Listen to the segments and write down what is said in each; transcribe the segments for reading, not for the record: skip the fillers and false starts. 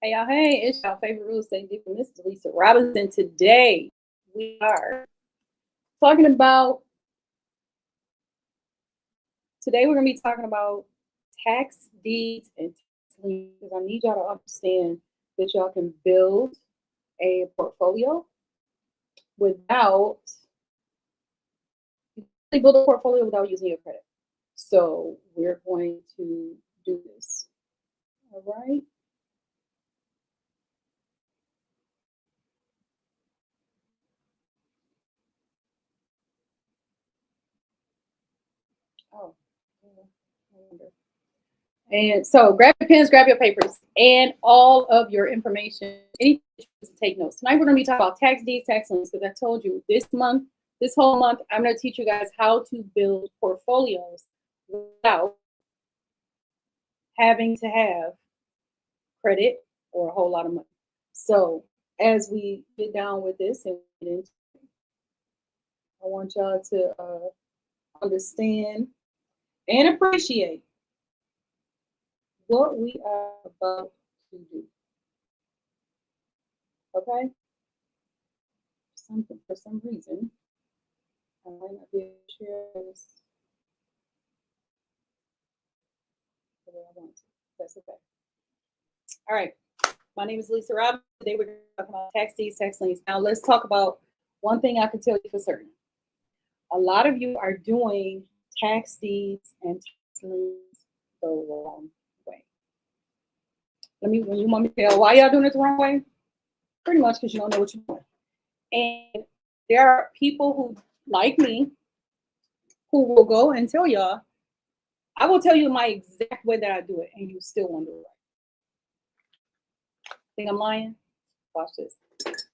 Hey y'all, hey, it's your favorite real estate diva, Mrs. Lisa Robinson. Today we are talking about we're gonna be talking about tax deeds and tax liens, because I need y'all to understand that y'all can build a portfolio without build a portfolio without using your credit. So we're going to do this. All right. Oh, I wonder. And so grab your pens, grab your papers, and all of your information. Anything to take notes. Tonight we're going to be talking about tax deeds, tax liens, because I told you this whole month, I'm going to teach you guys how to build portfolios without having to have credit or a whole lot of money. So as we get down with this, and I want y'all to understand and appreciate what we are about to do. Okay? For some reason, I might not be able to share this the way I want to. That's okay. All right. My name is Lisa Robinson. Today we're going to talk about tax deeds, tax liens. Now let's talk about one thing I can tell you for certain. A lot of you are doing tax deeds and tax liens the wrong way. When you want me to tell why y'all doing it the wrong way, pretty much because you don't know what you're doing. And there are people who, like me, who will go and tell y'all, I will tell you my exact way that I do it, and you still wonder why. Think I'm lying? Watch this.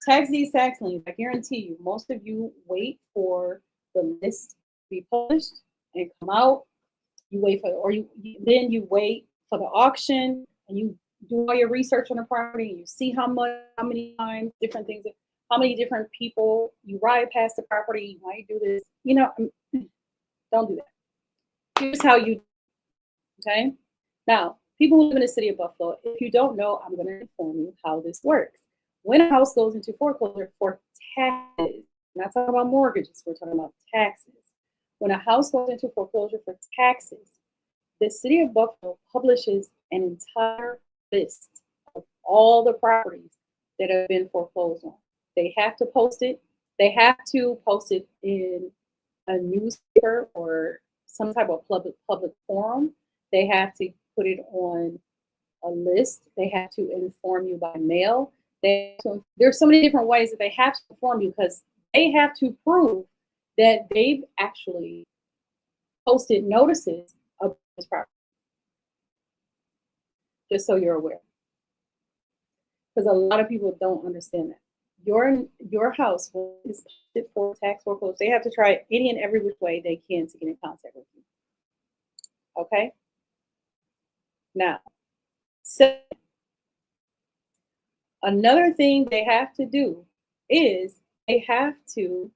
Tax deeds, tax liens. I guarantee you, most of you wait for the list to be published and come out. You wait for, then you wait for the auction, and you do all your research on the property, and you see how many times, different things, how many different people you ride past the property. You might do this. Don't do that. Here's how you. Okay. Now, people who live in the city of Buffalo, if you don't know, I'm going to inform you how this works. When a house goes into foreclosure for taxes, we're not talking about mortgages, we're talking about taxes. When a house goes into foreclosure for taxes, the city of Buffalo publishes an entire list of all the properties that have been foreclosed on. They have to post it. They have to post it in a newspaper or some type of public forum. They have to put it on a list. They have to inform you by mail. There's so many different ways that they have to inform you, because they have to prove that they've actually posted notices of this property. Just so you're aware. Because a lot of people don't understand that. Your house is posted for tax foreclosure. They have to try any and every which way they can to get in contact with you. Okay? Now, another thing they have to do is they have to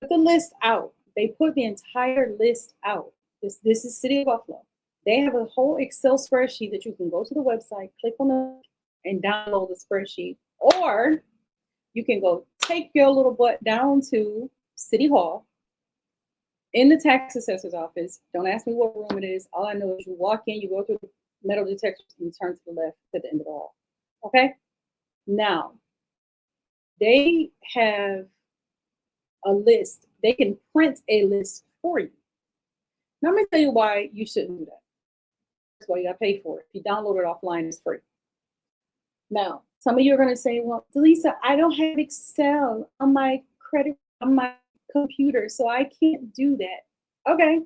put the list out. They put the entire list out. This is City of Buffalo. They have a whole Excel spreadsheet that you can go to the website, click on it, and download the spreadsheet. Or you can go take your little butt down to City Hall in the tax assessor's office. Don't ask me what room it is. All I know is you walk in, you go through the metal detectors, and you turn to the left at the end of the hall. Okay? Now, they have a list. They can print a list for you. Now, let me tell you why you shouldn't do that. That's why you got to pay for it. If you download it offline, it's free. Now, some of you are going to say, well, Lisa, I don't have Excel on my computer, so I can't do that. Okay.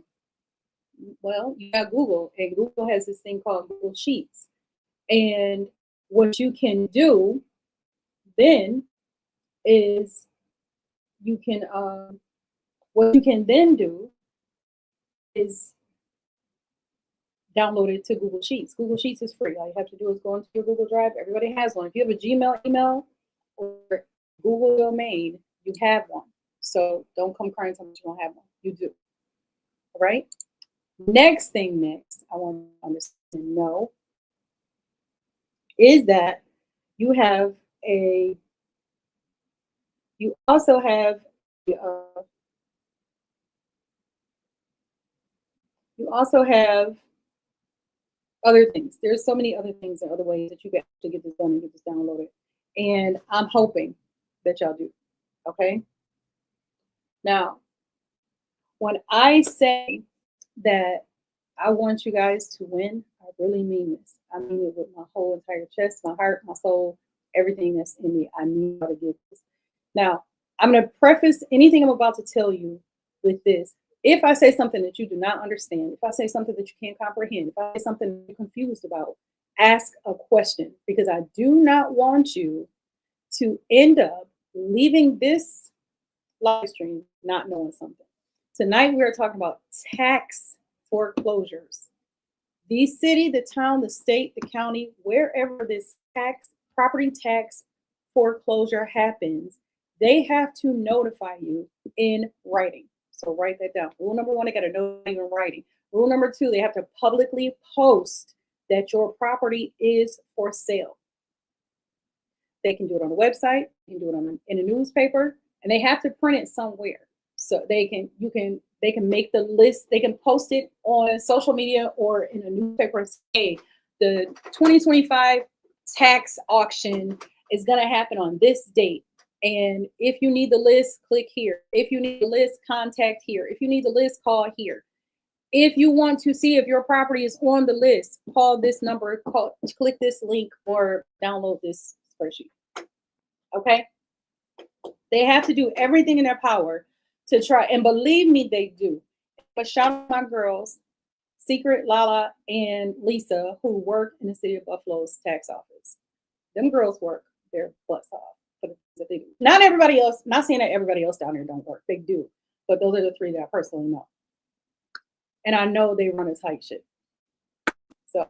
Well, you got Google, and Google has this thing called Google Sheets. And what you can do then is what you can then do is download it to Google Sheets. Google Sheets is free. All you have to do is go into your Google Drive. Everybody has one. If you have a Gmail email or Google domain, you have one. So don't come crying to me you don't have one. You do. All right? Next, I want to understand, is that you have a, you also have, uh, you also have other things. There's so many other things and other ways that you can actually get this done and get this downloaded. And I'm hoping that y'all do. Okay. Now, when I say that I want you guys to win, I really mean this. I mean it with my whole entire chest, my heart, my soul, everything that's in me. I need y'all to get this. Now, I'm going to preface anything I'm about to tell you with this. If I say something that you do not understand, if I say something that you can't comprehend, if I say something you're confused about, ask a question, because I do not want you to end up leaving this live stream not knowing something. Tonight we are talking about tax foreclosures. The city, the town, the state, the county, wherever this tax, property tax foreclosure happens, they have to notify you in writing. So write that down. Rule number one, they got to notify you in writing. Rule number two, they have to publicly post that your property is for sale. They can do it on the website, they can do it in a newspaper, and they have to print it somewhere. So they can make the list, they can post it on social media or in a newspaper and say, the 2025 tax auction is going to happen on this date. And if you need the list, click here. If you need the list, contact here. If you need the list, call here. If you want to see if your property is on the list, call this number, click this link, or download this spreadsheet. Okay? They have to do everything in their power to try, and believe me, they do. But shout out my girls, Secret, Lala, and Lisa, who work in the city of Buffalo's tax office. Them girls work their butts off for the things that they do. Not everybody else, not saying that everybody else down there don't work. They do. But those are the three that I personally know. And I know they run a tight ship. So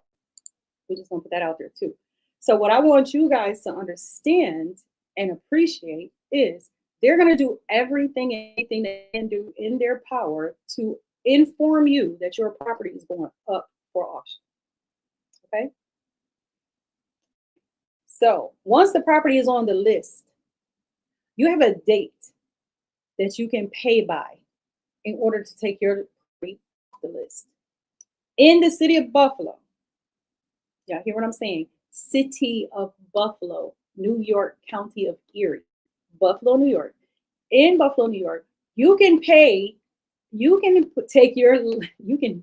we just want to put that out there too. So what I want you guys to understand and appreciate is they're going to do everything and anything they can do in their power to inform you that your property is going up for auction. Okay? So once the property is on the list, you have a date that you can pay by in order to take your property off the list. In the city of Buffalo, y'all hear what I'm saying? City of Buffalo, New York, County of Erie, Buffalo, New York. In Buffalo, New York, you can pay, you can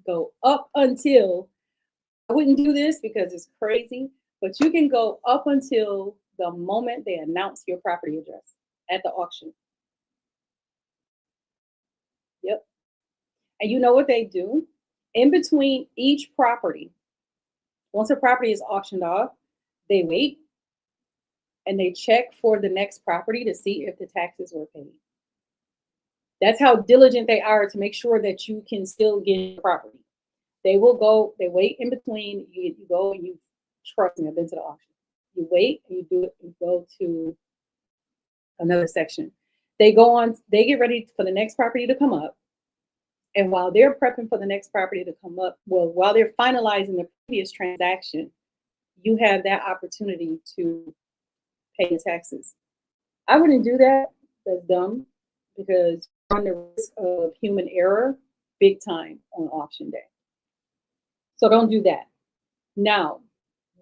go up until, I wouldn't do this because it's crazy, but you can go up until the moment they announce your property address at the auction. Yep. And you know what they do? In between each property, once a property is auctioned off, they wait and they check for the next property to see if the taxes were paid. That's how diligent they are to make sure that you can still get the property. They will go, they wait in between, you go and you, trust me, I've been to the auction. You wait and you do it, you go to another section. They go on, they get ready for the next property to come up. And while they're prepping for the next property to come up, well, while they're finalizing the previous transaction, you have that opportunity to pay the taxes. I wouldn't do that. That's dumb, because you run the risk of human error big time on auction day. So don't do that. Now,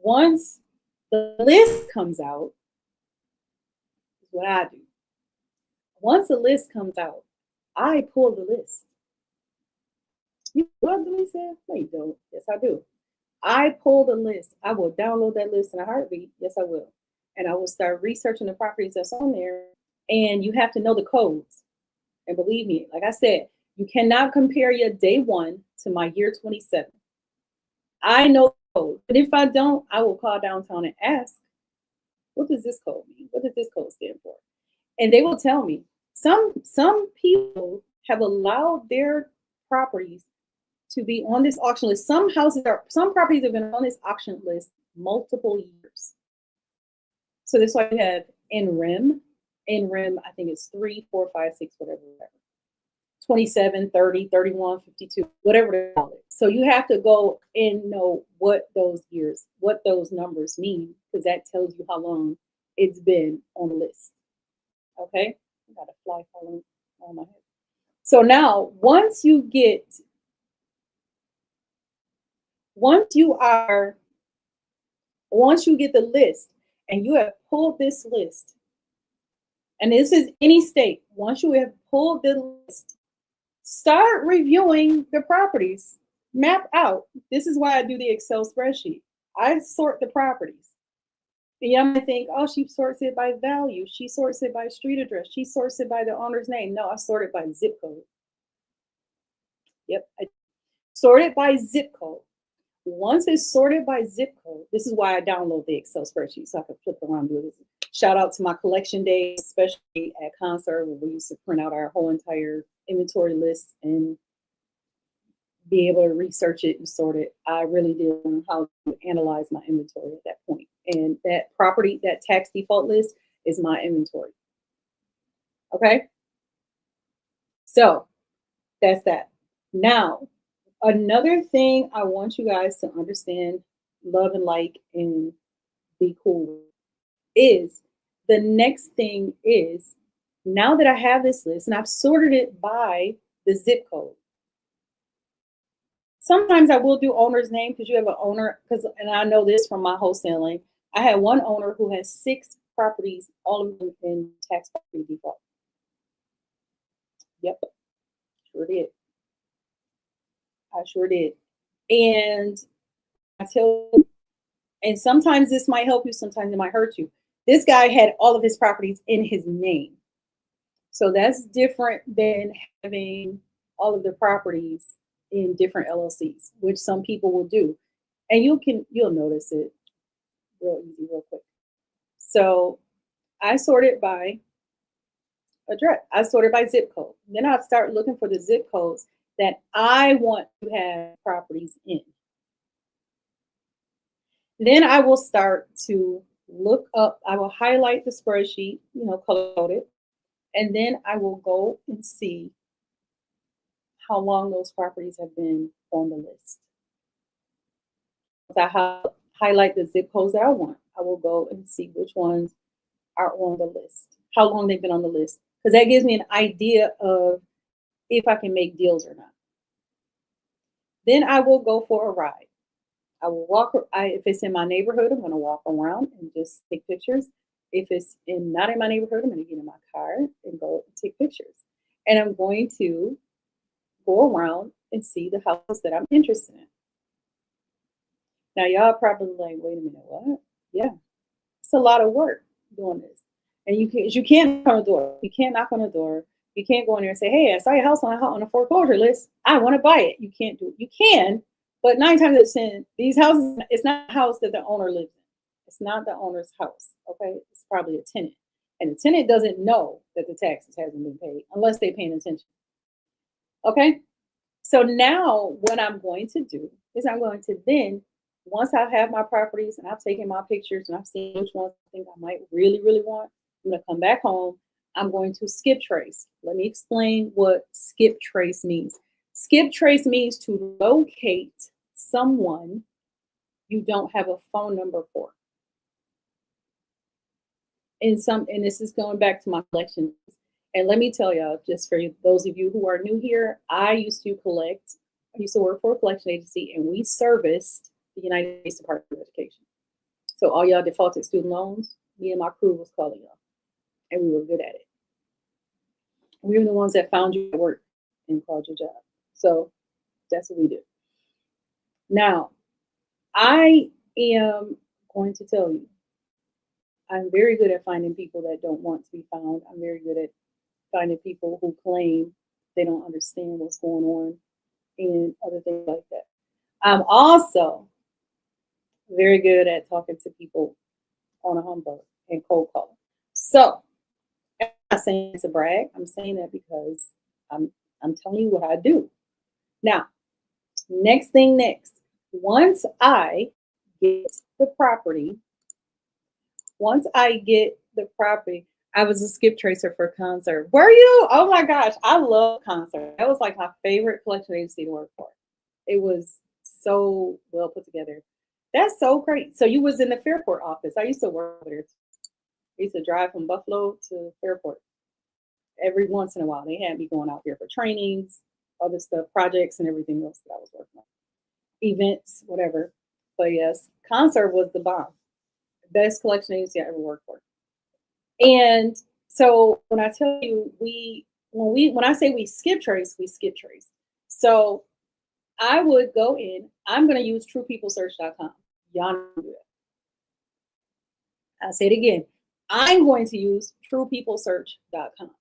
once the list comes out, is what I do. Once the list comes out, I pull the list. You love the list? No, you don't. Yes, I do. I pull the list. I will download that list in a heartbeat. Yes, I will. And I will start researching the properties that's on there. And you have to know the codes. And believe me, like I said, you cannot compare your day one to my year 27. I know the code. But if I don't, I will call downtown and ask, what does this code mean? What does this code stand for? And they will tell me. Some people have allowed their properties to be on this auction list. Some properties have been on this auction list multiple years. So this is why you have NREM. NREM, I think it's 3, 4, 5, 6, whatever. 27, 30, 31, 52, whatever they call it. So you have to go and know what those years, what those numbers mean because that tells you how long it's been on the list. Okay, I got a fly falling on my head. So now, once you get the list and you have pulled this list, and this is any state, once you have pulled the list, start reviewing the properties. Map out. This is why I do the Excel spreadsheet. I sort the properties. And you might think, oh, she sorts it by value. She sorts it by street address. She sorts it by the owner's name. No, I sort it by zip code. Yep, I sort it by zip code. Once it's sorted by zip code, this is why I download the Excel spreadsheet so I can flip around and do this. Shout out to my collection days, especially at Concert, where we used to print out our whole entire inventory list and be able to research it and sort it. I really did learn how to analyze my inventory at that point. And that property, that tax default list is my inventory. Okay? So that's that. Now, another thing I want you guys to understand, love and like, and be cool with is the next thing is, now that I have this list and I've sorted it by the zip code, sometimes I will do owner's name because you have an owner, and I know this from my wholesaling. I had one owner who has 6 properties, all of them in tax property default. Yep, sure did. I sure did. And I tell you, and sometimes this might help you, sometimes it might hurt you. This guy had all of his properties in his name. So that's different than having all of the properties in different LLCs, which some people will do. And you'll notice it real easy, real quick. So I sorted by address. I sorted by zip code. Then I start looking for the zip codes that I want to have properties in. Then I will start to look up, I will highlight the spreadsheet, color code it, and then I will go and see how long those properties have been on the list. Once I highlight the zip codes that I want, I will go and see which ones are on the list, how long they've been on the list, because that gives me an idea of if I can make deals or not. Then I will go for a ride. I will walk. If it's in my neighborhood, I'm going to walk around and just take pictures. If it's not in my neighborhood, I'm going to get in my car and go and take pictures. And I'm going to go around and see the houses that I'm interested in. Now, y'all probably like, wait a minute, what? Yeah, it's a lot of work doing this. And you can't knock on a door. You can't knock on a door. You can't go in there and say, hey, I saw your house on a foreclosure list. I want to buy it. You can't do it. You can. But 9 times out of 10, these houses, it's not a house that the owner lives in. It's not the owner's house, okay? It's probably a tenant. And the tenant doesn't know that the taxes hasn't been paid unless they're paying attention. Okay? So now what I'm going to do is I'm going to then, once I have my properties and I've taken my pictures and I've seen which ones I think I might really, really want, I'm going to come back home. I'm going to skip trace. Let me explain what skip trace means. Skip trace means to locate someone you don't have a phone number for. And this is going back to my collection. And let me tell y'all, just for those of you who are new here, I used to work for a collection agency, and we serviced the United States Department of Education. So all y'all defaulted student loans, me and my crew was calling y'all, and we were good at it. We were the ones that found you at work and called your job. So that's what we do. Now, I am going to tell you, I'm very good at finding people that don't want to be found. I'm very good at finding people who claim they don't understand what's going on and other things like that. I'm also very good at talking to people on a humbug and cold calling. So I'm not saying it's a brag. I'm saying that because I'm telling you what I do. Now, next. Once I get the property, I was a skip tracer for Concert. Were you? Oh my gosh, I love Concert. That was like my favorite collection agency to work for. It was so well put together. That's so great. So you was in the Fairport office. I used to work over there. I used to drive from Buffalo to Fairport every once in a while. They had me going out there for trainings, other stuff, projects, and everything else that I was working on, events, whatever. But yes, concert was the bomb. Best collection agency I ever worked for. And so when I tell you when I say we skip trace, we skip trace. So I would go in. I'm going to use TruePeopleSearch.com. Y'all know that. I'll say it again. I'm going to use TruePeopleSearch.com.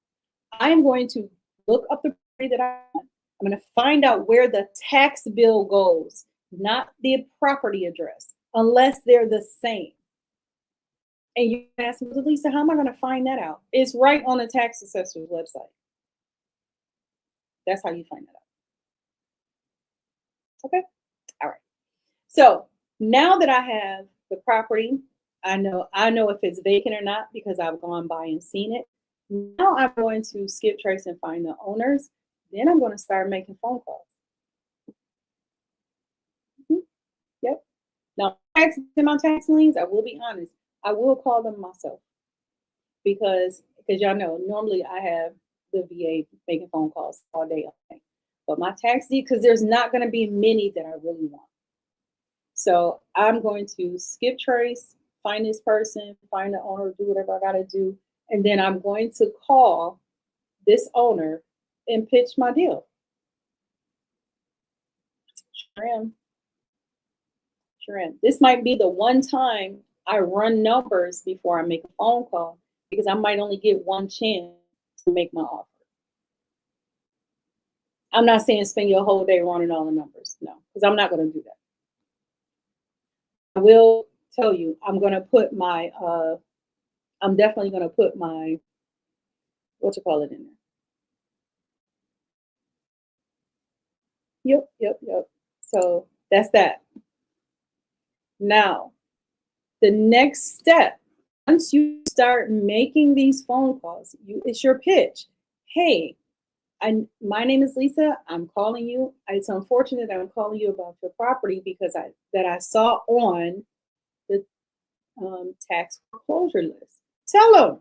I'm going to look up the property that I want. I'm going to find out where the tax bill goes, not the property address, unless they're the same. And you ask me, Lisa, how am I going to find that out? It's right on the tax assessor's website. That's how you find that out. Okay. All right. So now that I have the property, I know if it's vacant or not because I've gone by and seen it. Now I'm going to skip trace and find the owners. Then I'm going to start making phone calls. Yep. Now, in my tax liens, I will be honest, I will call them myself because y'all know normally I have the VA making phone calls all day. But my tax deed, because there's not going to be many that I really want. So I'm going to skip trace, find this person, find the owner, do whatever I got to do. And then I'm going to call this owner and pitch my deal. Sure am. Sure am. This might be the one time I run numbers before I make a phone call because I might only get one chance to make my offer. I'm not saying spend your whole day running all the numbers. No, because I'm not going to do that. I will tell you, I'm going to put my, I'm definitely going to put my, what you call it in there. Yep. So that's that. Now, the next step, once you start making these phone calls, it's your pitch. Hey, my name is Lisa. I'm calling you. It's unfortunate that I'm calling you about your property because I saw on the tax foreclosure list. Tell them,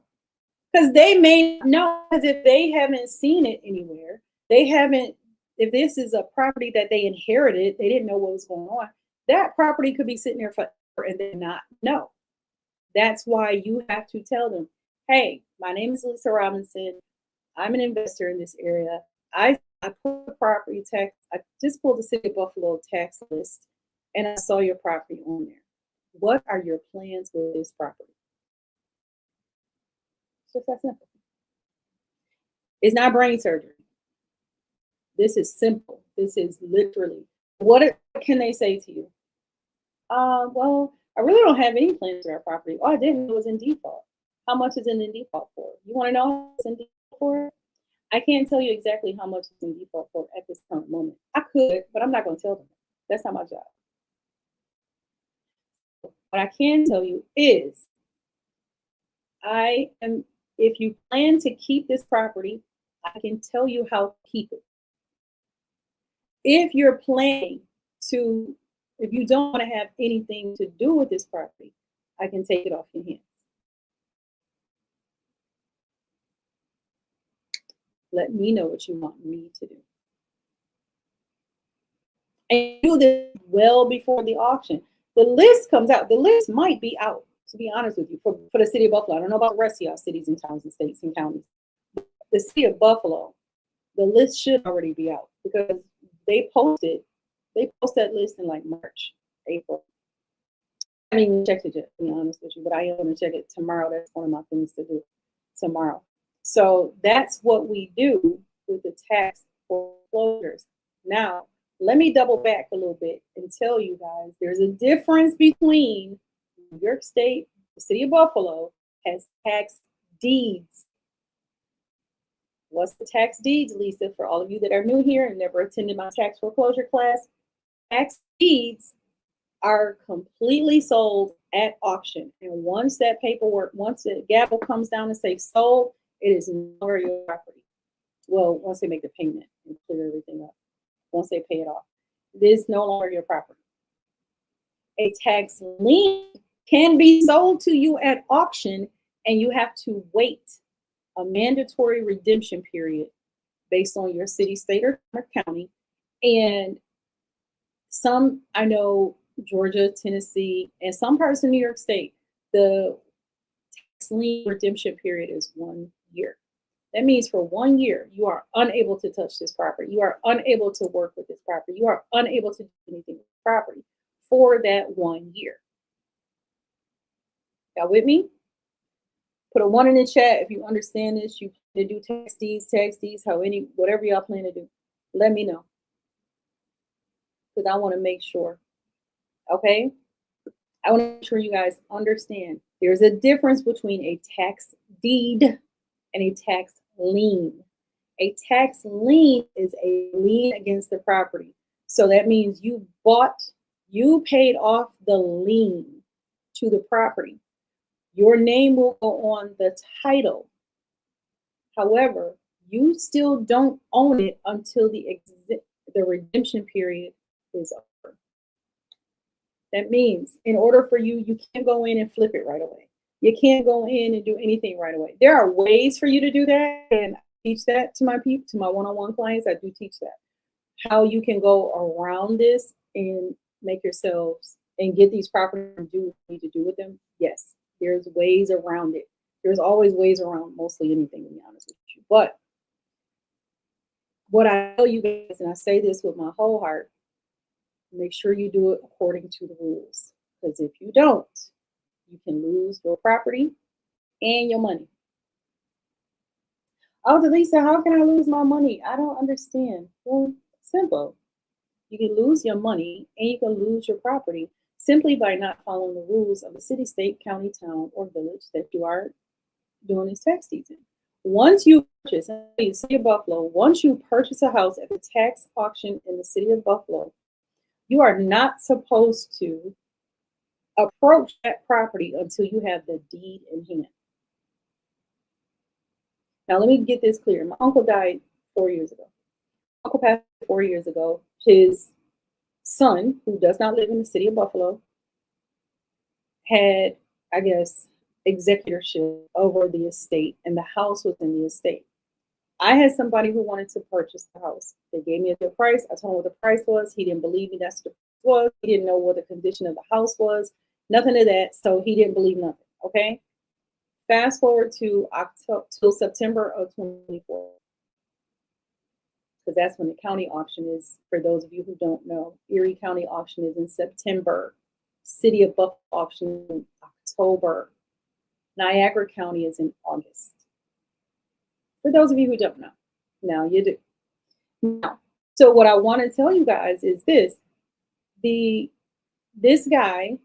because they may know, because if they haven't seen it anywhere, if this is a property that they inherited, they didn't know what was going on. That property could be sitting there forever and they not know. That's why you have to tell them, hey, my name is Lisa Robinson. I'm an investor in this area. I pulled the property tax. I just pulled the City of Buffalo tax list and I saw your property on there. What are your plans with this property? It's just that simple. It's not brain surgery. This is simple. This is literally, what can they say to you? Well, I really don't have any plans for our property. Oh, I didn't know it was in default. How much is it in default for? You want to know how it's in default for? I can't tell you exactly how much it's in default for at this current moment. I could, but I'm not going to tell them. That's not my job. What I can tell you is, if you plan to keep this property, I can tell you how to keep it. If you're planning to, if you don't want to have anything to do with this property, I can take it off your hands. Let me know what you want me to do. And do this well before the auction. The list comes out. The list might be out, to be honest with you, for the City of Buffalo. I don't know about the rest of y'all cities and towns and states and counties. The City of Buffalo, the list should already be out because they posted that list in like March, April. I haven't even checked it yet, to be honest with you, but I am going to check it tomorrow. That's one of my things to do tomorrow. So that's what we do with the tax foreclosures. Now, let me double back a little bit and tell you guys there's a difference between New York State, the City of Buffalo has tax deeds. What's the tax deeds, Lisa? For all of you that are new here and never attended my tax foreclosure class, tax deeds are completely sold at auction. And once that paperwork, once the gavel comes down and says sold, it is no longer your property. Well, once they make the payment and clear everything up, once they pay it off, it is no longer your property. A tax lien can be sold to you at auction, and you have to wait a mandatory redemption period based on your city, state, or county. And some, I know, Georgia, Tennessee, and some parts of New York State, the tax lien redemption period is 1 year. That means for 1 year, you are unable to touch this property. You are unable to work with this property. You are unable to do anything with the property for that 1 year. Y'all with me? Put a 1 in the chat if you understand this. You plan to do tax deeds, whatever y'all plan to do. Let me know. Because I want to make sure. Okay? I want to make sure you guys understand. There's a difference between a tax deed and a tax lien. A tax lien is a lien against the property. So that means you paid off the lien to the property. Your name will go on the title. However, you still don't own it until the redemption period is over. That means in order for you can't go in and flip it right away. You can't go in and do anything right away. There are ways for you to do that, and I teach that to my people, to my one-on-one clients. I do teach that. How you can go around this and make yourselves and get these properties and do what you need to do with them. Yes, there's ways around it. There's always ways around mostly anything, to be honest with you. But what I tell you guys, and I say this with my whole heart, make sure you do it according to the rules. Because if you don't, you can lose your property and your money. Oh, Delisa, how can I lose my money? I don't understand. Well, simple. You can lose your money and you can lose your property simply by not following the rules of the city, state, county, town, or village that you are doing this tax deed in. Once you purchase in the city of Buffalo, once you purchase a house at the tax auction in the city of Buffalo, you are not supposed to approach that property until you have the deed in hand. Now, let me get this clear. My uncle died 4 years ago. My uncle passed 4 years ago. His son, who does not live in the city of Buffalo, had, I guess, executorship over the estate, and the house was in the estate. I had somebody who wanted to purchase the house. They gave me a good price. I told him what the price was. He didn't believe me. That's what it was. He didn't know what the condition of the house was. Nothing of that. So he didn't believe nothing. Okay. Fast forward to September of 2024. Because that's when the county auction is. For those of you who don't know, Erie County auction is in September. City of Buffalo auction in October. Niagara County is in August. For those of you who don't know, now you do. Now, so what I want to tell you guys is this: this guy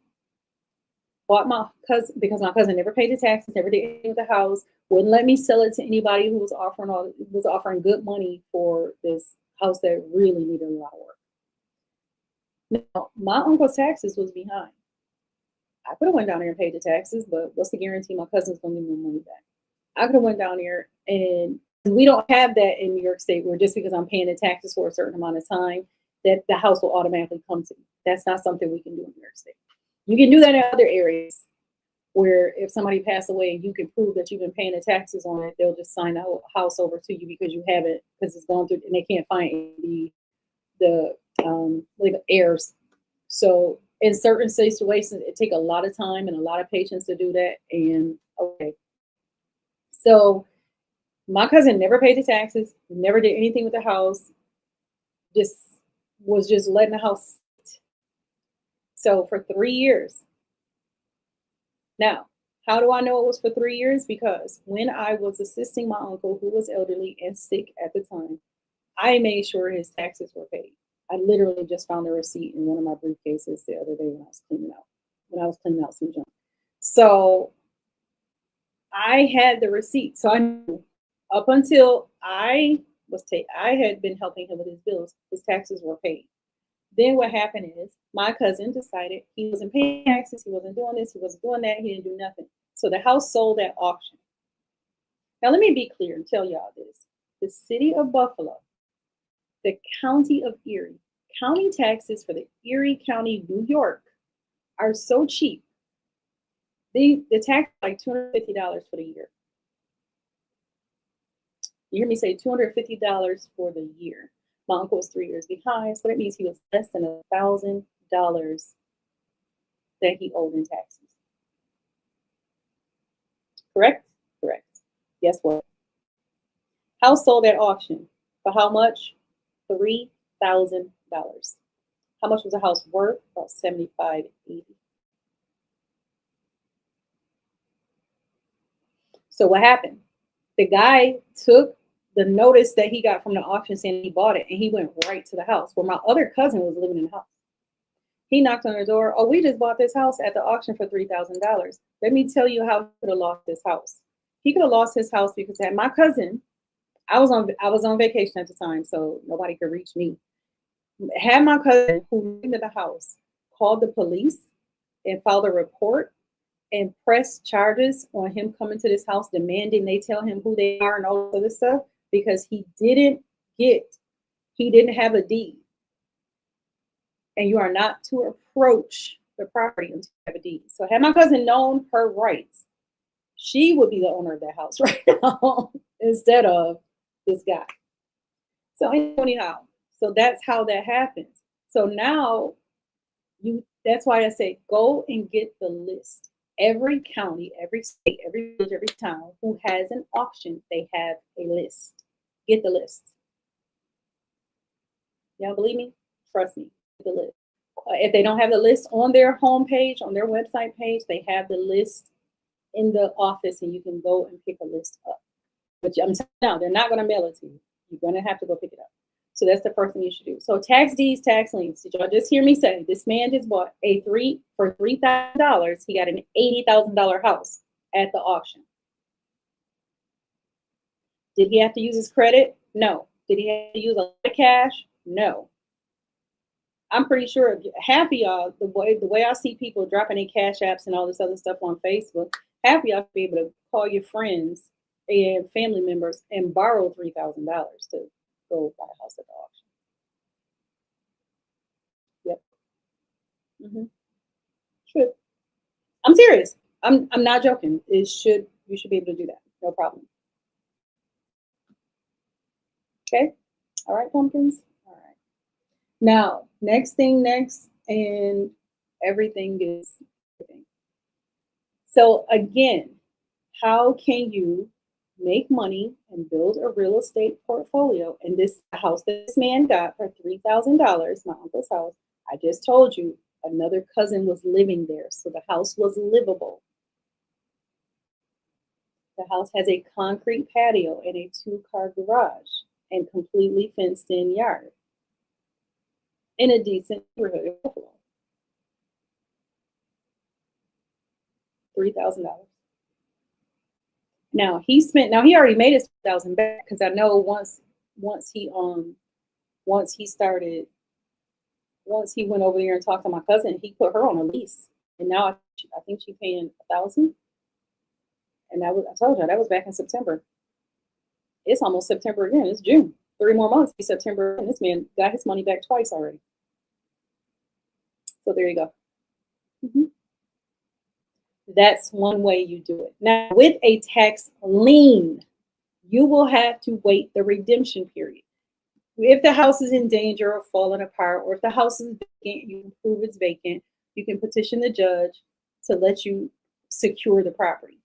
bought my cousin because my cousin never paid the taxes, never did anything with the house, wouldn't let me sell it to anybody who was offering good money for this house that really needed a lot of work. Now, my uncle's taxes was behind. I could have went down there and paid the taxes, but what's the guarantee my cousin's gonna give me money back? I could have went down there, and we don't have that in New York State where just because I'm paying the taxes for a certain amount of time, that the house will automatically come to me. That's not something we can do in New York State. You can do that in other areas where if somebody passed away and you can prove that you've been paying the taxes on it, they'll just sign the house over to you because you have it, because it's gone through, and they can't find the heirs. So in certain situations, it takes a lot of time and a lot of patience to do that. And okay. So my cousin never paid the taxes, never did anything with the house, was just letting the house sit. So for 3 years. Now, how do I know it was for 3 years? Because when I was assisting my uncle, who was elderly and sick at the time, I made sure his taxes were paid. I literally just found a receipt in one of my briefcases the other day when I was cleaning out some junk. So I had the receipt. So I knew up until I had been helping him with his bills, his taxes were paid. Then what happened is my cousin decided he wasn't paying taxes, he wasn't doing this, he wasn't doing that, he didn't do nothing. So the house sold at auction. Now let me be clear and tell y'all this. The city of Buffalo, the county of Erie, county taxes for the Erie County, New York, are so cheap. The tax is like $250 for the year. You hear me say $250 for the year. My uncle was 3 years behind, so that means he was less than $1,000 that he owed in taxes. Correct? Correct. Guess what? House sold at auction. For how much? $3,000. How much was the house worth? About $75,000, $80,000. So what happened? The guy took the notice that he got from the auction saying he bought it, and he went right to the house where my other cousin was living in the house. He knocked on her door. Oh, we just bought this house at the auction for $3,000. Let me tell you how he could have lost this house. He could have lost his house because had my cousin, I was on vacation at the time, so nobody could reach me. Had my cousin who lived in the house called the police and filed a report and press charges on him coming to this house demanding they tell him who they are and all this other stuff because he didn't have a deed. And you are not to approach the property until you have a deed. So had my cousin known her rights, she would be the owner of that house right now instead of this guy. So anyhow, so that's how that happens. So now that's why I say go and get the list. Every county, every state, every village, every town who has an auction, they have a list. Get the list. Y'all believe me? Trust me, get the list. If they don't have the list on their homepage, on their website page, they have the list in the office and you can go and pick a list up. But I'm telling you now, they're not going to mail it to you. You're going to have to go pick it up. So that's the first thing you should do. So tax deeds, tax liens. Did y'all just hear me say this man just bought for $3,000? He got an $80,000 house at the auction. Did he have to use his credit? No. Did he have to use a lot of cash? No. I'm pretty sure half of y'all, the way I see people dropping in cash apps and all this other stuff on Facebook, half of y'all be able to call your friends and family members and borrow $3,000 to go buy a house at the auction. Yep. Should. I'm serious. I'm not joking. You should be able to do that. No problem. Okay. All right, pumpkins. All right. Now, next, and everything is everything. So again, how can you make money and build a real estate portfolio? And this house that this man got for $3,000, my uncle's house, I just told you another cousin was living there, so the house was livable. The house has a concrete patio and a 2-car garage and completely fenced in yard in a decent neighborhood of Buffalo. $3,000. Now he already made his $2,000 back because I know once he went over there and talked to my cousin, he put her on a lease, and now I think she's paying $1,000. And I told you that was back in September. It's almost September again. It's June. 3 more months. It's September, and this man got his money back twice already. So there you go. That's one way you do it. Now, with a tax lien, you will have to wait the redemption period. If the house is in danger of falling apart, or if the house is vacant, you can prove it's vacant, you can petition the judge to let you secure the property.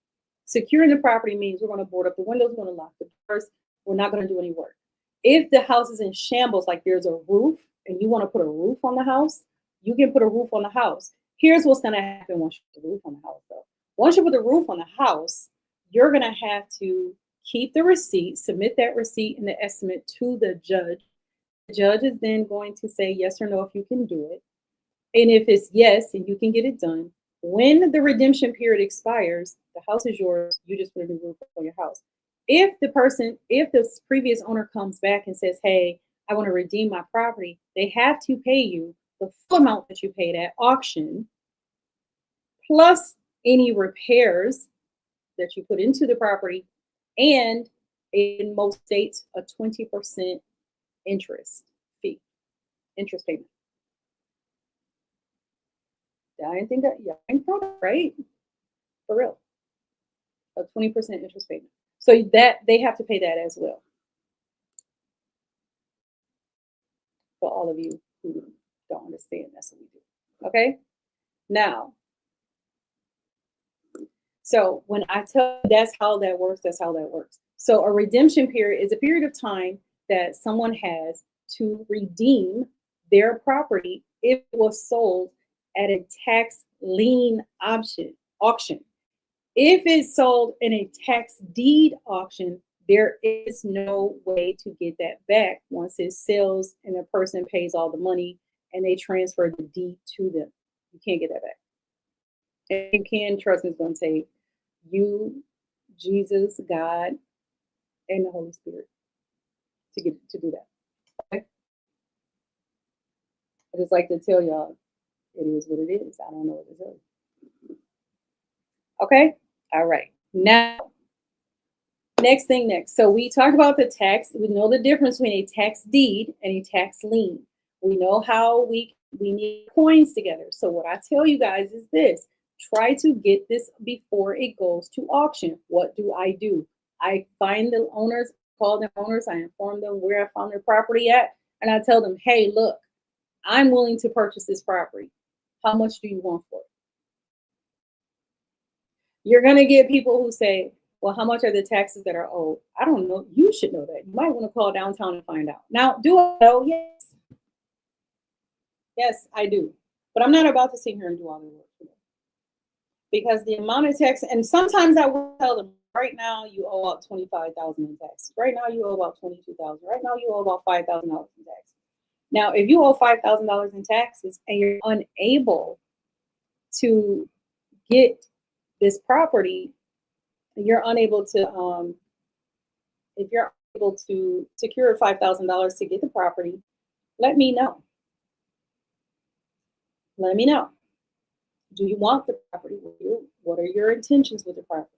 Securing the property means we're going to board up the windows, we're going to lock the doors, we're not going to do any work. If the house is in shambles, like there's a roof and you want to put a roof on the house, you can put a roof on the house. Here's what's going to happen once you put the roof on the house, though. Once you put the roof on the house, you're going to have to keep the receipt, submit that receipt and the estimate to the judge. The judge is then going to say yes or no if you can do it. And if it's yes and you can get it done, when the redemption period expires, the house is yours. You just put a new roof on your house. If the previous owner comes back and says, hey, I want to redeem my property, they have to pay you the full amount that you paid at auction, plus any repairs that you put into the property, and in most states, a 20% interest payment. I didn't think that, yeah, I didn't know that, right? For real. A 20% interest payment. So that they have to pay that as well. For all of you who don't understand, that's what we do. Okay? Now, so when I tell you that's how that works, that's how that works. So a redemption period is a period of time that someone has to redeem their property if it was sold at a tax lien auction. If it's sold in a tax deed auction, there is no way to get that back once it sells and the person pays all the money and they transfer the deed to them. You can't get that back. And you can, trust me, it's going to take you, Jesus, God, and the Holy Spirit to do that. Okay? I just like to tell y'all, it is what it is. I don't know what to tell you. Okay? All right. Now, next. So we talked about the tax. We know the difference between a tax deed and a tax lien. We know how we need coins together. So what I tell you guys is this. Try to get this before it goes to auction. What do? I find the owners, call them owners, I inform them where I found their property at, and I tell them, hey, look, I'm willing to purchase this property. How much do you want for it? You're going to get people who say, well, how much are the taxes that are owed? I don't know. You should know that. You might want to call downtown and find out. Now, do I know? Yes. Yes, I do. But I'm not about to sit here and do all the work for them. Because the amount of tax, and sometimes I will tell them, right now you owe about $25,000 in taxes. Right now you owe about $22,000. Right now you owe about $5,000 in taxes. Now, if you owe $5,000 in taxes and you're unable to get this property, you're unable to, if you're able to secure $5,000 to get the property, let me know. Let me know. Do you want the property? What are your intentions with the property?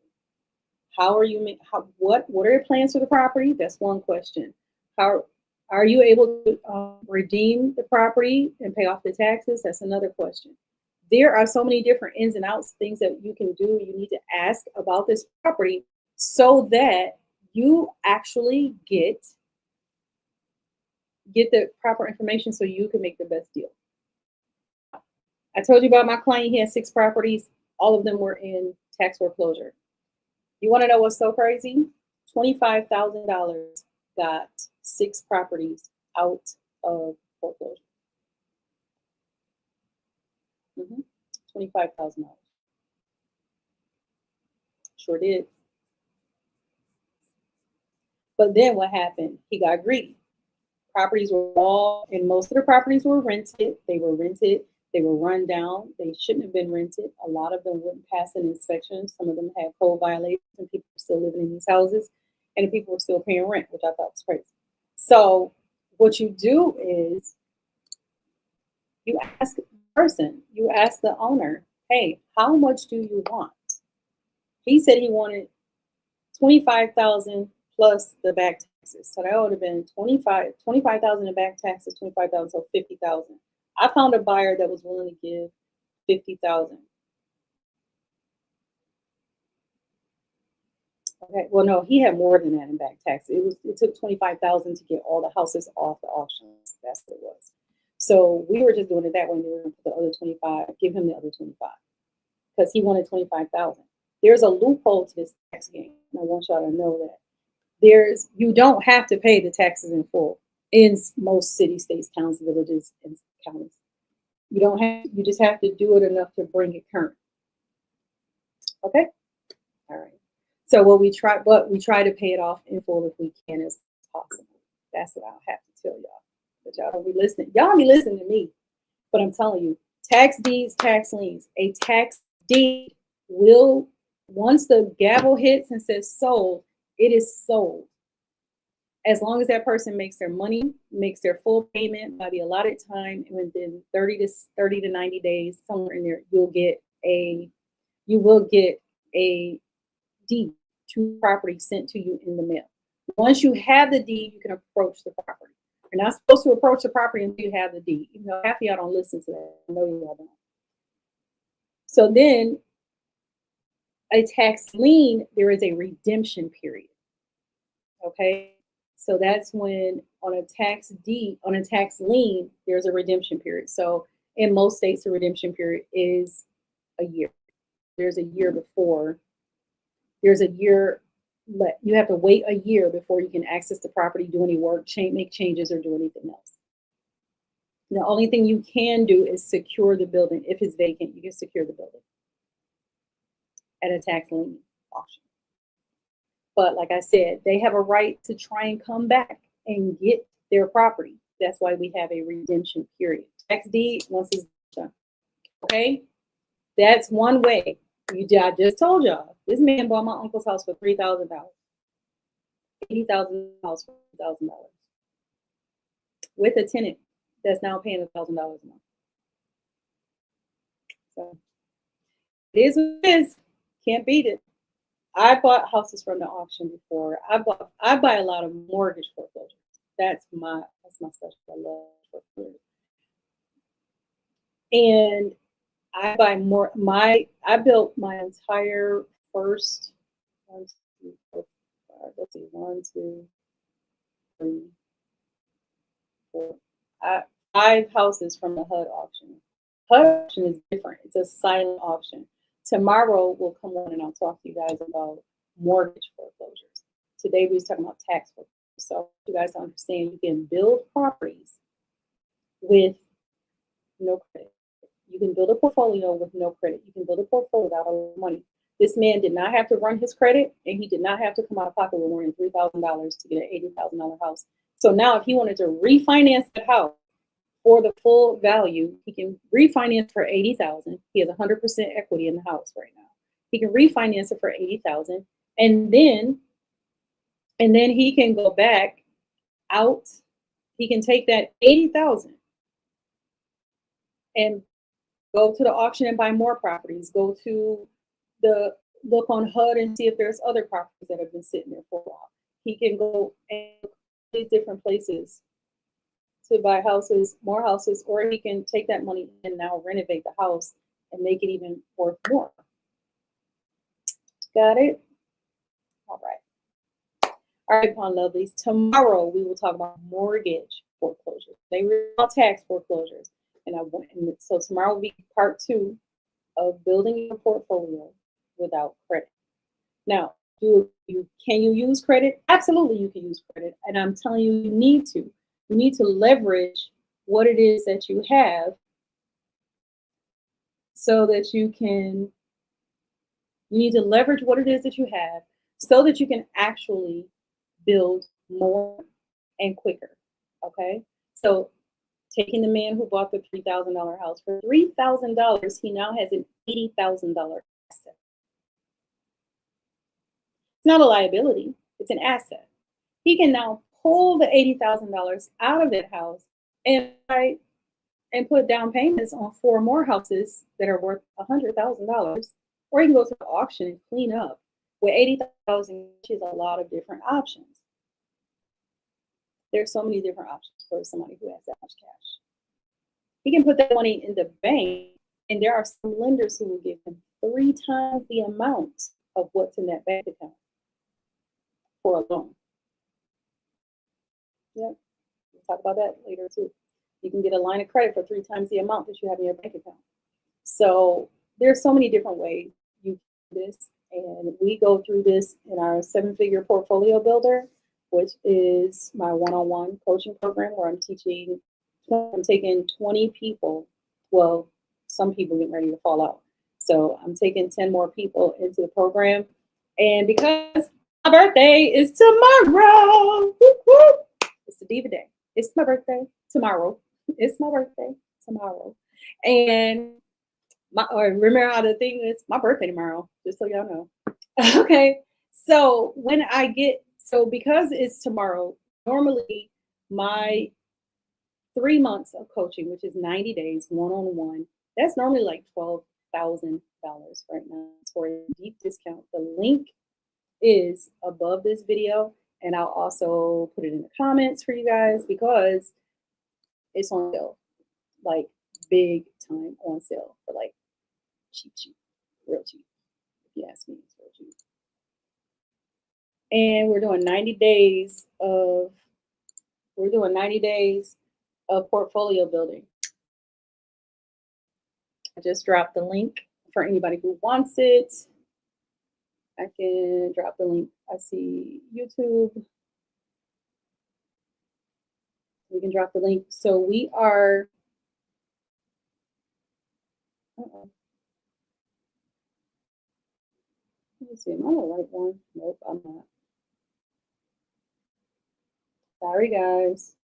How are you? What are your plans for the property? That's one question. How are you able to redeem the property and pay off the taxes? That's another question. There are so many different ins and outs, things that you can do. You need to ask about this property so that you actually get the proper information so you can make the best deal. I told you about my client. He had 6 properties. All of them were in tax foreclosure. You want to know what's so crazy? $25,000 got 6 properties out of foreclosure. $25,000. Sure did. But then what happened? He got greedy. Properties were and most of the properties were rented. They were rented. They were run down. They shouldn't have been rented. A lot of them wouldn't pass an inspection. Some of them had code violations, and people were still living in these houses, and people were still paying rent, which I thought was crazy. So what you do is you ask the person, you ask the owner, hey, how much do you want? He said he wanted $25,000 plus the back taxes. So that would have been $25,000 in back taxes, $25,000, so $50,000. I found a buyer that was willing to give $50,000. Okay, well, no, he had more than that in back taxes. It took $25,000 to get all the houses off the auctions. That's what it was. So we were just doing it that way. We were going to put the other 25, give him the other 25, because he wanted $25,000. There's a loophole to this tax game, and I want y'all to know that you don't have to pay the taxes in full in most cities, states, towns, villages, and counties. You don't have. You just have to do it enough to bring it current. Okay. All right. So we try to pay it off in full if we can as possible. That's what I'll have to tell y'all. But y'all don't be listening. Y'all be listening to me. But I'm telling you, tax deeds, tax liens. A tax deed will, once the gavel hits and says sold, it is sold. As long as that person makes their money, makes their full payment by the allotted time, and within 30 to 90 days, somewhere in there, you will get a deed to property sent to you in the mail. Once you have the deed, you can approach the property. You're not supposed to approach the property until you have the deed. Even though half of y'all don't listen to that. I know y'all don't. So then a tax lien, there is a redemption period. Okay. So that's when on a tax deed, on a tax lien, there's a redemption period. So in most states, the redemption period is a year. There's a year before, there's a year, you have to wait a year before you can access the property, do any work, make changes, or do anything else. The only thing you can do is secure the building. If it's vacant, you can secure the building at a tax lien auction. But like I said, they have a right to try and come back and get their property. That's why we have a redemption period. Tax deed, once it's done. Okay? That's one way. I just told y'all, this man bought my uncle's house for $3,000. $80,000 for $3,000. With a tenant that's now paying $1,000 a month. So it is what it is. Can't beat it. I bought houses from the auction before. I buy a lot of mortgage foreclosures. That's my specialty. I love foreclosures. And I buy more. I built my entire first 1, 2, 4, 5. Let's see, 1, 2, 3, 4. 5 houses from the HUD auction. HUD auction is different. It's a silent auction. Tomorrow we'll come on and I'll talk to you guys about mortgage foreclosures. Today we was talking about tax foreclosures. So you guys understand you can build properties with no credit. You can build a portfolio with no credit. You can build a portfolio without a lot of money. This man did not have to run his credit, and he did not have to come out of pocket with more than $3,000 to get an $80,000 house. So now if he wanted to refinance the house for the full value, he can refinance for $80,000. He has 100% equity in the house right now. He can refinance it for $80,000, and then he can go back out. He can take that $80,000 and go to the auction and buy more properties. Go to the look on HUD and see if there's other properties that have been sitting there for a while. He can go and these different places to buy houses, more houses, or he can take that money and now renovate the house and make it even worth more. Got it? All right. All right, Pawn Lovelies. Tomorrow we will talk about mortgage foreclosures. They were all tax foreclosures. And so tomorrow will be part 2 of building your portfolio without credit. Now, can you use credit? Absolutely, you can use credit. And I'm telling you, you need to. You need to leverage what it is that you have so that you need to leverage what it is that you have so that you can actually build more and quicker. Okay? So taking the man who bought the $3,000 house for $3,000, he now has an $80,000 asset. It's not a liability, it's an asset. He can now pull the $80,000 out of that house and put down payments on 4 more houses that are worth $100,000, or he can go to the auction and clean up. With $80,000, which is a lot of different options. There's so many different options for somebody who has that much cash. He can put that money in the bank, and there are some lenders who will give him 3 times the amount of what's in that bank account for a loan. Yep, we'll talk about that later too. You can get a line of credit for 3 times the amount that you have in your bank account. So there's so many different ways you do this, and we go through this in our 7-figure portfolio builder, which is my one-on-one coaching program where I'm taking 20 people. Well, some people getting ready to fall out. So I'm taking 10 more people into the program. And because my birthday is tomorrow, whoop, whoop, it's the Diva Day. It's my birthday tomorrow. It's my birthday tomorrow. And remember how the thing is, my birthday tomorrow, just so y'all know. Okay. So because it's tomorrow, normally my 3 months of coaching, which is 90 days, one-on-one, that's normally like $12,000 right now. It's for a deep discount. The link is above this video, and I'll also put it in the comments for you guys because it's on sale, like big time on sale for like Cheap, cheap, real cheap. If you ask me, it's real cheap. And we're doing 90 days of portfolio building. I just dropped the link for anybody who wants it. I can drop the link. I see YouTube. We can drop the link. So we are. Uh-oh. Let me see. Am I the right one? Nope, I'm not. Sorry, guys.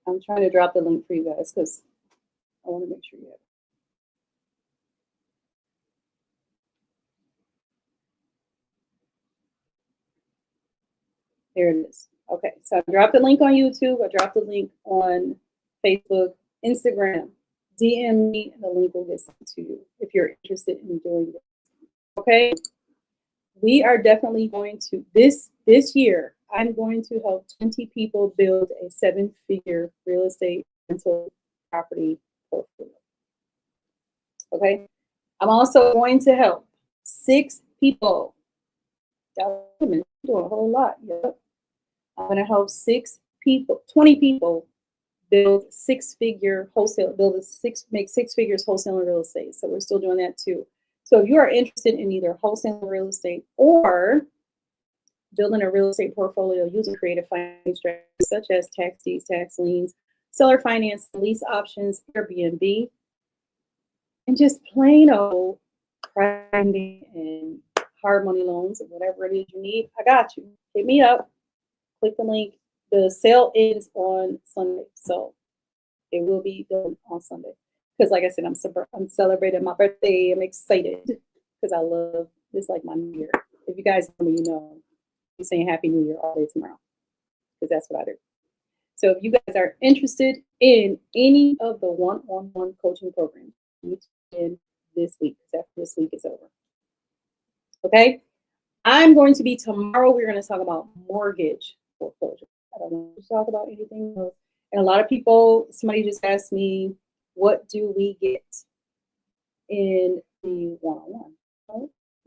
I'm trying to drop the link for you guys because I want to make sure you have it. There it is. Okay, so I dropped the link on YouTube. I dropped the link on Facebook, Instagram. DM me and the link will get sent to you if you're interested in doing this. Okay, we are definitely going to this year. I'm going to help 20 people build a 7-figure real estate rental property portfolio. Okay, I'm also going to help 6 people. I'm doing a whole lot. Yep. I'm going to help 20 people build 6-figure wholesale, make 6 figures wholesaling real estate. So we're still doing that too. So if you are interested in either wholesaling real estate or building a real estate portfolio using creative finance strategies such as tax deeds, tax liens, seller finance, lease options, Airbnb, and just plain old grinding and hard money loans or whatever it is you need, I got you. Hit me up. Click the link. The sale ends on Sunday, so it will be done on Sunday. Because, like I said, I'm celebrating my birthday. I'm excited because I love this, like my New Year. If you guys know me, you know I'm saying Happy New Year all day tomorrow because that's what I do. So if you guys are interested in any of the one-on-one coaching programs, you need to in this week because after this week is over. Okay, I'm going to be tomorrow. We're going to talk about mortgage foreclosure. I don't want to talk about anything else. And a lot of people, somebody just asked me, what do we get in the one-on-one?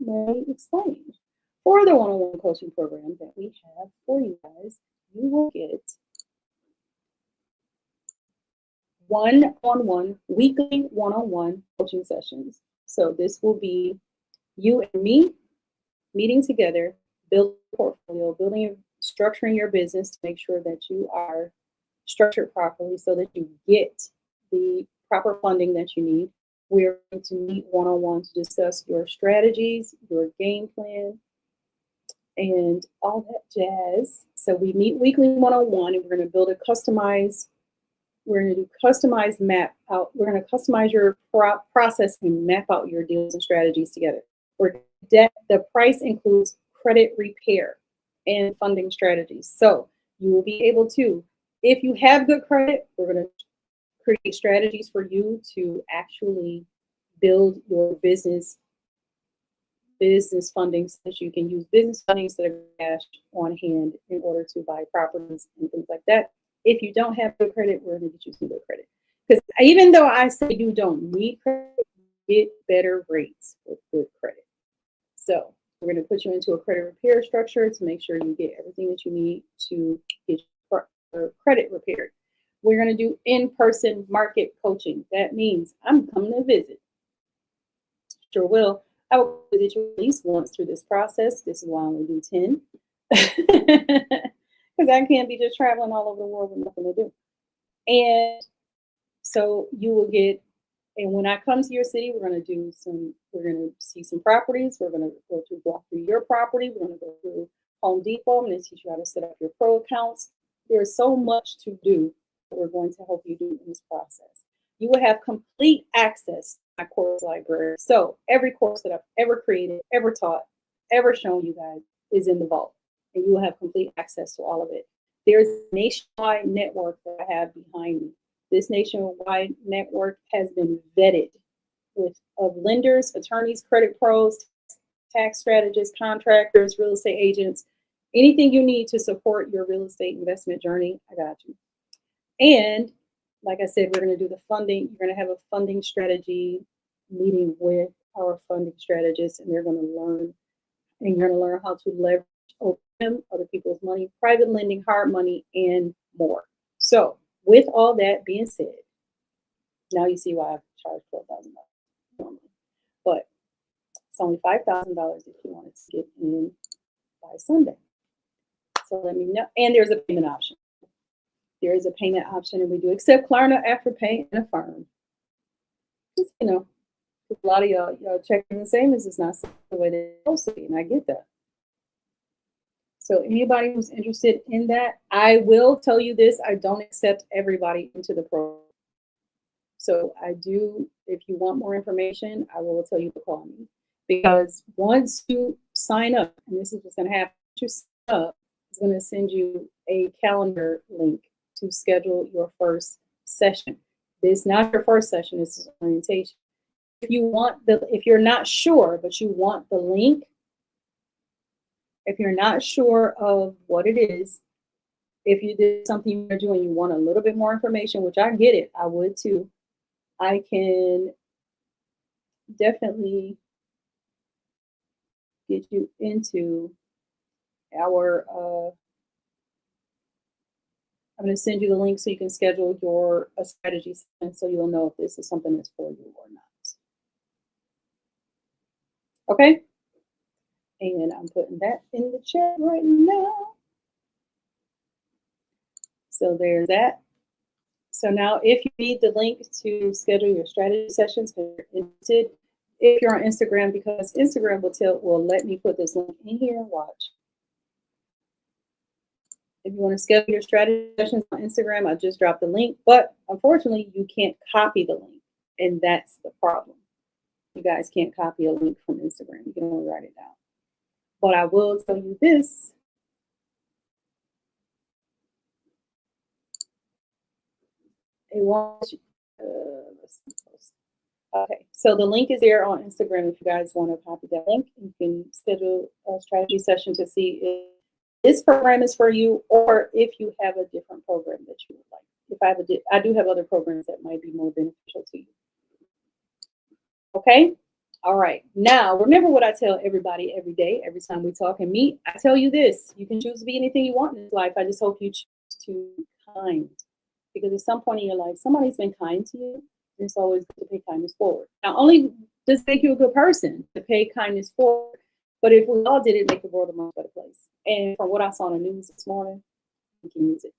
Well, let me explain. For the one-on-one coaching program that we have for you guys, you will get one-on-one, weekly one-on-one coaching sessions. So this will be you and me meeting together, building a portfolio, structuring your business to make sure that you are structured properly so that you get the proper funding that you need. We're going to meet one-on-one to discuss your strategies, your game plan, and all that jazz. So we meet weekly one-on-one, and we're going to build a customized. We're going to do customized map out. We're going to customize your process and map out your deals and strategies together. The price includes credit repair and funding strategies. So you will be able to, if you have good credit, we're going to create strategies for you to actually build your business funding so that you can use business funding instead of cash on hand in order to buy properties and things like that. If you don't have good credit, we're going to get you some good credit. Because even though I say you don't need credit, get better rates with good credit. So we're going to put you into a credit repair structure to make sure you get everything that you need to get your credit repaired. We're going to do in-person market coaching. That means I'm coming to visit. Sure will. I will visit you at least once through this process. This is why I only do 10. Because I can't be just traveling all over the world with nothing to do. And so you will get, and when I come to your city, we're going to see some properties. We're going to walk through your property. We're going to go through Home Depot. I'm going to teach you how to set up your pro accounts. There's so much to do that we're going to help you do in this process. You will have complete access to my course library. So every course that I've ever created, ever taught, ever shown you guys is in the vault. And you will have complete access to all of it. There's a nationwide network that I have behind me. This nationwide network has been vetted of lenders, attorneys, credit pros, tax strategists, contractors, real estate agents, anything you need to support your real estate investment journey, I got you. And like I said, we're going to do the funding. You're going to have a funding strategy meeting with our funding strategists, and they're going to learn, and you're going to learn how to leverage OPM, other people's money, private lending, hard money, and more. So with all that being said, now you see why I charge $12,000 normally, but it's only $5,000 if you wanted to get in by Sunday. So let me know. And there's a payment option. There is a payment option, and we do accept Klarna, Afterpay, and Affirm. Just, you know, a lot of y'all checking the savings is not the way they're supposed to be, and I get that. So anybody who's interested in that, I will tell you this: I don't accept everybody into the program. So I do. If you want more information, I will tell you to call me, because once you sign up, and this is what's going to happen, you sign up, it's going to send you a calendar link to schedule your first session. This is not your first session, this is orientation. If you want if you're not sure, but you want the link, if you're not sure of what it is, if you did something you're doing, you want a little bit more information, which I get it, I would too, I can definitely get you into our I'm going to send you the link so you can schedule your strategy session, so you'll know if this is something that's for you or not. Okay? And I'm putting that in the chat right now. So there's that. So now if you need the link to schedule your strategy sessions, if you're interested, if you're on Instagram, because Instagram will let me put this link in here, watch. If you want to schedule your strategy sessions on Instagram, I just dropped the link, but unfortunately you can't copy the link, and that's the problem. You guys can't copy a link from Instagram. You can only write it down. But I will tell you this. Okay, so the link is there on Instagram. If you guys want to copy that link, you can schedule a strategy session to see if this program is for you, or if you have a different program that you would like. If I do have other programs that might be more beneficial to you. Okay? All right. Now, remember what I tell everybody every day, every time we talk and meet. I tell you this: you can choose to be anything you want in life. I just hope you choose to be kind. Because at some point in your life, somebody's been kind to you. And it's always good to pay kindness forward. Not only does it make you a good person to pay kindness forward, but if we all did it, make the world a much better place. And from what I saw on the news this morning, we can use it.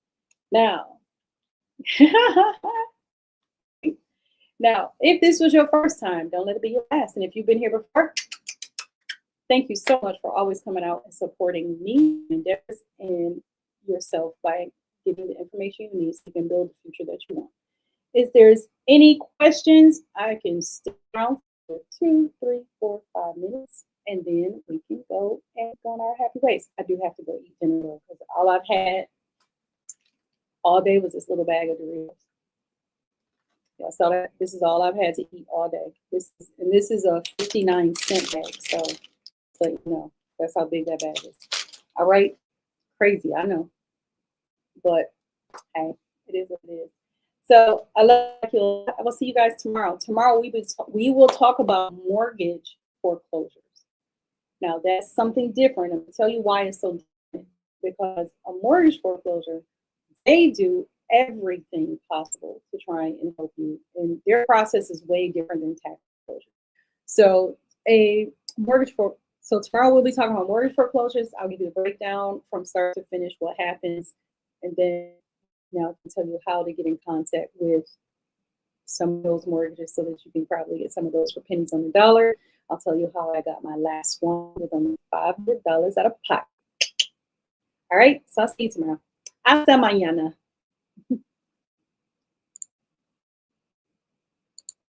Now, now, if this was your first time, don't let it be your last. And if you've been here before, thank you so much for always coming out and supporting me, endeavors, and yourself by giving the information you need so you can build the future that you want. If there's any questions, I can stick around for 2, 3, 4, 5 minutes, and then we can go and go on our happy ways. I do have to go eat dinner because all I've had all day was this little bag of Doritos. Yeah, so this is all I've had to eat all day. This is a 59-cent bag, so you know, that's how big that bag is. All right, crazy, I know, but hey, it is what it is. So I love you. I will see you guys tomorrow. Tomorrow we will talk about mortgage foreclosures. Now that's something different. I'm going to tell you why it's so different. Because a mortgage foreclosure, they do everything possible to try and help you, and their process is way different than tax foreclosure. So so tomorrow we'll be talking about mortgage foreclosures. I'll give you the breakdown from start to finish, what happens, and then now I can tell you how to get in contact with some of those mortgages so that you can probably get some of those for pennies on the dollar. I'll tell you how I got my last one with only $500 out of pocket. All right, so I'll see you tomorrow. Hasta mañana.